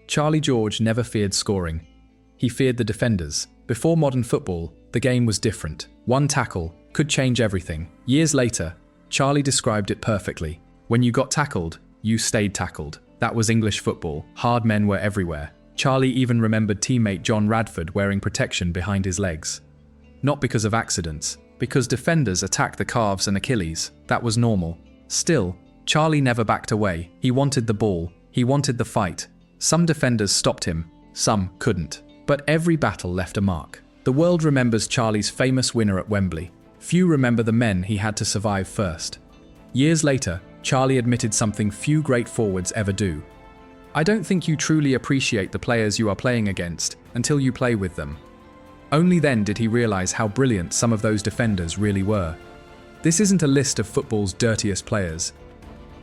Charlie George never feared scoring. He feared the defenders. Before modern football, the game was different. One tackle could change everything. Years later, Charlie described it perfectly. When you got tackled, you stayed tackled. That was English football. Hard men were everywhere. Charlie even remembered teammate John Radford wearing protection behind his legs. Not because of accidents, because defenders attacked the calves and Achilles. That was normal. Still, Charlie never backed away. He wanted the ball. He wanted the fight. Some defenders stopped him. Some couldn't. But every battle left a mark. The world remembers Charlie's famous winner at Wembley. Few remember the men he had to survive first. Years later, Charlie admitted something few great forwards ever do. I don't think you truly appreciate the players you are playing against until you play with them. Only then did he realize how brilliant some of those defenders really were. This isn't a list of football's dirtiest players.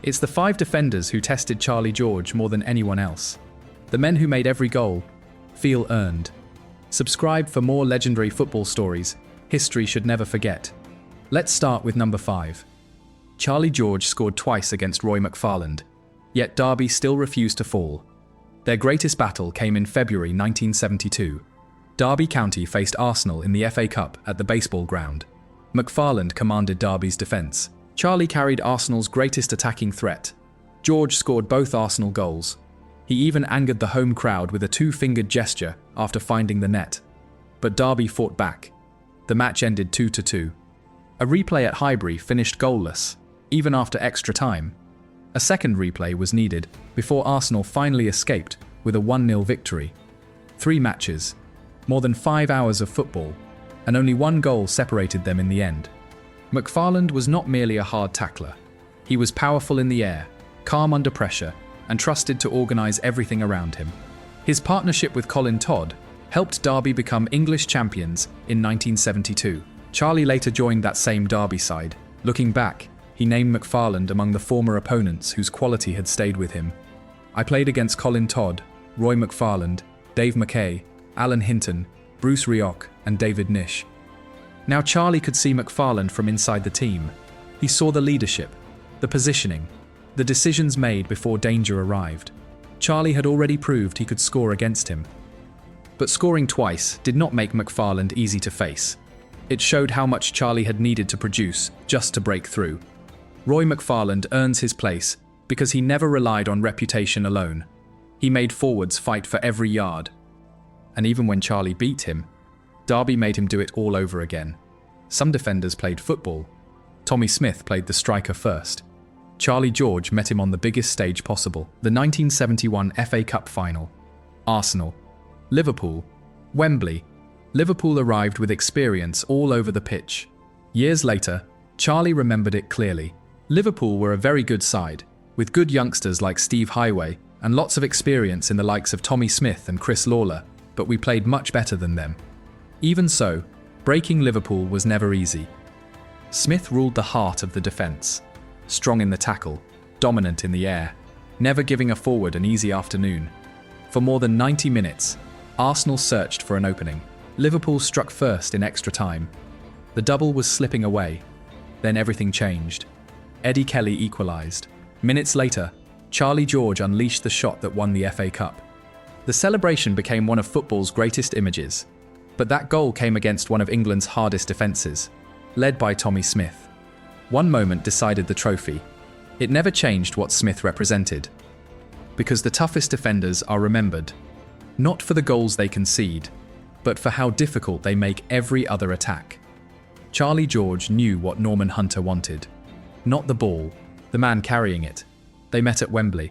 It's the 5 defenders who tested Charlie George more than anyone else. The men who made every goal feel earned. Subscribe for more legendary football stories history should never forget. Let's start with number 5. Charlie George scored twice against Roy McFarland, yet Derby still refused to fall. Their greatest battle came in February 1972. Derby County faced Arsenal in the FA Cup at the baseball ground. McFarland commanded Derby's defence. Charlie carried Arsenal's greatest attacking threat. George scored both Arsenal goals. He even angered the home crowd with a 2-fingered gesture after finding the net. But Derby fought back. The match ended 2-2. A replay at Highbury finished goalless, even after extra time. A second replay was needed before Arsenal finally escaped with a 1-0 victory. 3 matches, more than 5 hours of football, and only 1 goal separated them in the end. McFarland was not merely a hard tackler. He was powerful in the air, calm under pressure, and trusted to organise everything around him. His partnership with Colin Todd helped Derby become English champions in 1972. Charlie later joined that same Derby side. Looking back, he named McFarland among the former opponents whose quality had stayed with him. I played against Colin Todd, Roy McFarland, Dave Mackay, Alan Hinton, Bruce Rioch, and David Nish. Now Charlie could see McFarland from inside the team. He saw the leadership, the positioning, the decisions made before danger arrived. Charlie had already proved he could score against him. But scoring twice did not make McFarland easy to face. It showed how much Charlie had needed to produce just to break through. Roy McFarland earns his place because he never relied on reputation alone. He made forwards fight for every yard. And even when Charlie beat him, Derby made him do it all over again. Some defenders played football. Tommy Smith played the striker first. Charlie George met him on the biggest stage possible, the 1971 FA Cup final. Arsenal, Liverpool, Wembley. Liverpool arrived with experience all over the pitch. Years later, Charlie remembered it clearly. Liverpool were a very good side, with good youngsters like Steve Highway and lots of experience in the likes of Tommy Smith and Chris Lawler, but we played much better than them. Even so, breaking Liverpool was never easy. Smith ruled the heart of the defence, strong in the tackle, dominant in the air, never giving a forward an easy afternoon. For more than 90 minutes, Arsenal searched for an opening. Liverpool struck first in extra time. The double was slipping away. Then everything changed. Eddie Kelly equalised. Minutes later, Charlie George unleashed the shot that won the FA Cup. The celebration became one of football's greatest images. But that goal came against one of England's hardest defences, led by Tommy Smith. One moment decided the trophy. It never changed what Smith represented. Because the toughest defenders are remembered, not for the goals they concede, but for how difficult they make every other attack. Charlie George knew what Norman Hunter wanted. Not the ball, the man carrying it. They met at Wembley,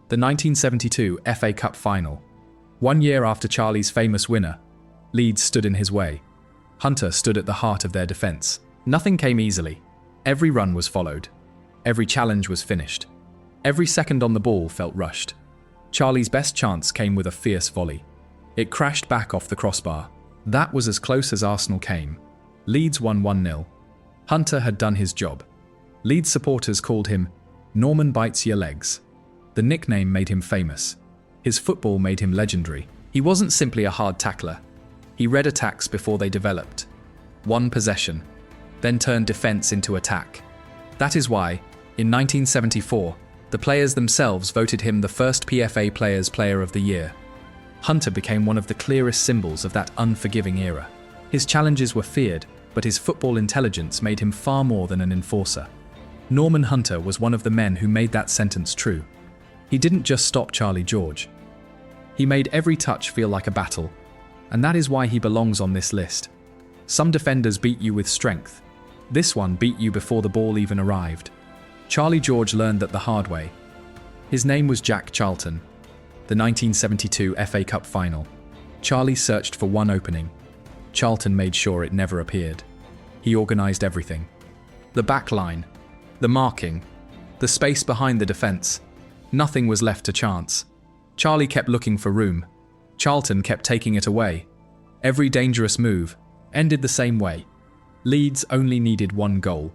the 1972 FA Cup final. 1 year after Charlie's famous winner, Leeds stood in his way. Hunter stood at the heart of their defence. Nothing came easily. Every run was followed. Every challenge was finished. Every second on the ball felt rushed. Charlie's best chance came with a fierce volley. It crashed back off the crossbar. That was as close as Arsenal came. Leeds won 1-0. Hunter had done his job. Leeds supporters called him Norman Bites Your Legs. The nickname made him famous. His football made him legendary. He wasn't simply a hard tackler. He read attacks before they developed. Won possession, then turned defence into attack. That is why, in 1974, the players themselves voted him the first PFA Players' Player of the Year. Hunter became one of the clearest symbols of that unforgiving era. His challenges were feared, but his football intelligence made him far more than an enforcer. Norman Hunter was one of the men who made that sentence true. He didn't just stop Charlie George. He made every touch feel like a battle, and that is why he belongs on this list. Some defenders beat you with strength. This one beat you before the ball even arrived. Charlie George learned that the hard way. His name was Jack Charlton. The 1972 FA Cup final. Charlie searched for one opening. Charlton made sure it never appeared. He organised everything. The back line, the marking, the space behind the defence. Nothing was left to chance. Charlie kept looking for room. Charlton kept taking it away. Every dangerous move ended the same way. Leeds only needed one goal.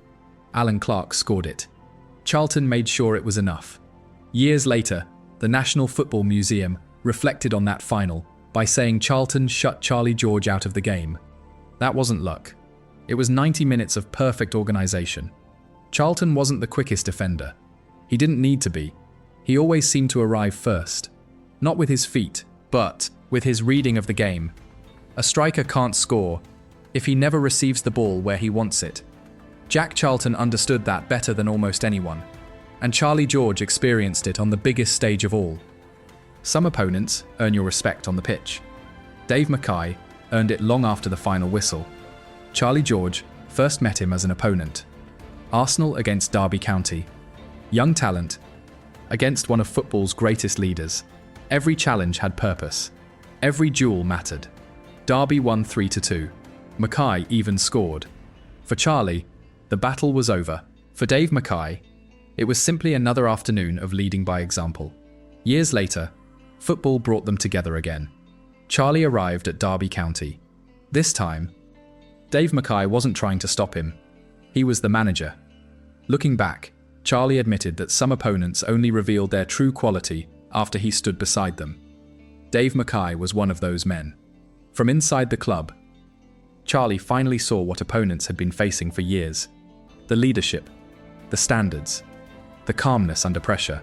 Alan Clark scored it. Charlton made sure it was enough. Years later, the National Football Museum reflected on that final by saying Charlton shut Charlie George out of the game. That wasn't luck. It was 90 minutes of perfect organisation. Charlton wasn't the quickest defender. He didn't need to be. He always seemed to arrive first. Not with his feet, but with his reading of the game. A striker can't score if he never receives the ball where he wants it. Jack Charlton understood that better than almost anyone, and Charlie George experienced it on the biggest stage of all. Some opponents earn your respect on the pitch. Dave Mackay earned it long after the final whistle. Charlie George first met him as an opponent. Arsenal against Derby County. Young talent against one of football's greatest leaders. Every challenge had purpose. Every duel mattered. Derby won 3-2. Mackay even scored. For Charlie, the battle was over. For Dave Mackay, it was simply another afternoon of leading by example. Years later, football brought them together again. Charlie arrived at Derby County. This time, Dave Mackay wasn't trying to stop him. He was the manager. Looking back, Charlie admitted that some opponents only revealed their true quality after he stood beside them. Dave Mackay was one of those men. From inside the club, Charlie finally saw what opponents had been facing for years. The leadership, the standards, the calmness under pressure,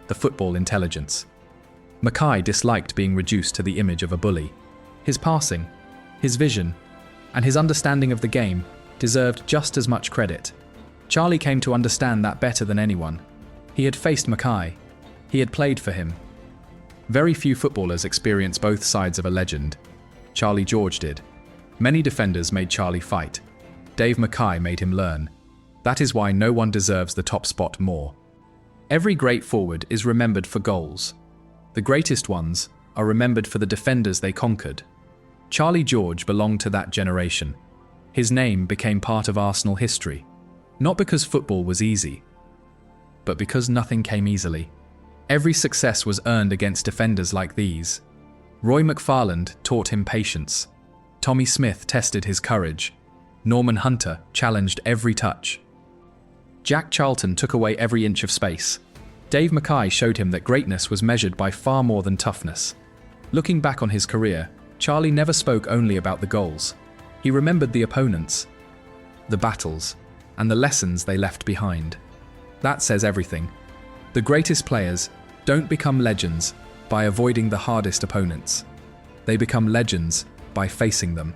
the football intelligence. Mackay disliked being reduced to the image of a bully. His passing, his vision, and his understanding of the game deserved just as much credit. Charlie came to understand that better than anyone. He had faced Mackay. He had played for him. Very few footballers experience both sides of a legend. Charlie George did. Many defenders made Charlie fight. Dave Mackay made him learn. That is why no one deserves the top spot more. Every great forward is remembered for goals. The greatest ones are remembered for the defenders they conquered. Charlie George belonged to that generation. His name became part of Arsenal history. Not because football was easy, but because nothing came easily. Every success was earned against defenders like these. Roy McFarland taught him patience. Tommy Smith tested his courage. Norman Hunter challenged every touch. Jack Charlton took away every inch of space. Dave Mackay showed him that greatness was measured by far more than toughness. Looking back on his career, Charlie never spoke only about the goals. He remembered the opponents, the battles, and the lessons they left behind. That says everything. The greatest players don't become legends by avoiding the hardest opponents. They become legends by facing them.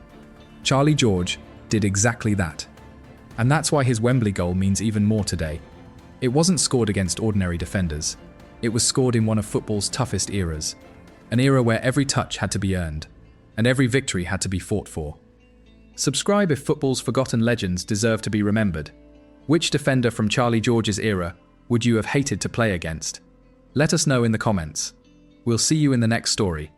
Charlie George did exactly that. And that's why his Wembley goal means even more today. It wasn't scored against ordinary defenders. It was scored in one of football's toughest eras. An era where every touch had to be earned, and every victory had to be fought for. Subscribe if football's forgotten legends deserve to be remembered. Which defender from Charlie George's era would you have hated to play against? Let us know in the comments. We'll see you in the next story.